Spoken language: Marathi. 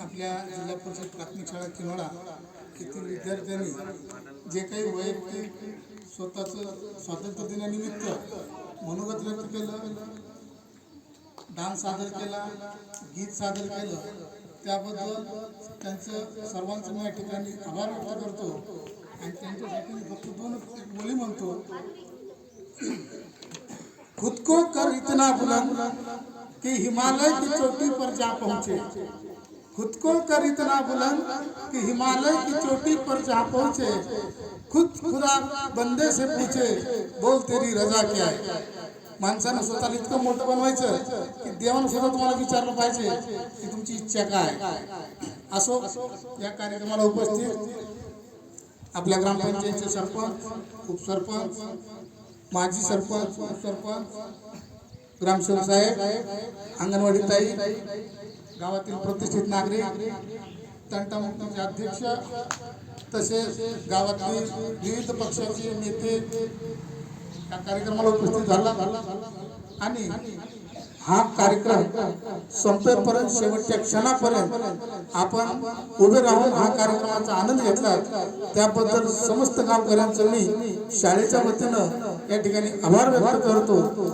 आपल्या जिल्हा परिषद प्राथमिक शाळा किनवडा येथील विद्यार्थ्यांनी जे काही वैयक्तिक स्वतःचं स्वातंत्र्य दिनानिमित्त मनोगत व्यक्त केलं, डान्स सादर केला, गीत सादर केलं, त्याबद्दल त्यांचं सर्वांचं मी या ठिकाणी आभार व्यक्त करतो आणि त्यांच्यासाठी मी फक्त दोन बोली म्हणतो। खुद को कर इतना बुलंद कि हिमालय की चोटी पर जा पहुंचे, खुद को कर इतना बुलंद कि हिमालय की चोटी पर जा पहुंचे, खुदा बंदे से पूछे बोल तेरी रजा क्या है। माणसानं स्वतःला इतकं मोठं बनवायचं की देवानं सुद्धा तुम्हाला विचारलं पाहिजे की तुमची इच्छा काय। असो, या कार्यक्रमाला उपस्थित आपल्या ग्रामपंचायतचे सरपंच, उपसरपंच, माजी सरपंच, उपसरपंच, ग्रामसेवक साहेब, अंगणवाडी ताई, गावातील प्रतिष्ठित नागरिक, तंटामुक्तीचे अध्यक्ष, तसेच गावातील विविध पक्षाचे नेते या कार्यक्रमाला उपस्थित झाला आणि हा कार्यक्रम संपेपर्यंत शेवटच्या क्षणापर्यंत आपण उभे राहून हा कार्यक्रमाचा आनंद घेतला, त्याबद्दल समस्त गावकऱ्यांचं मी शाळेच्या वतीनं या ठिकाणी आभार व्यक्त करतो।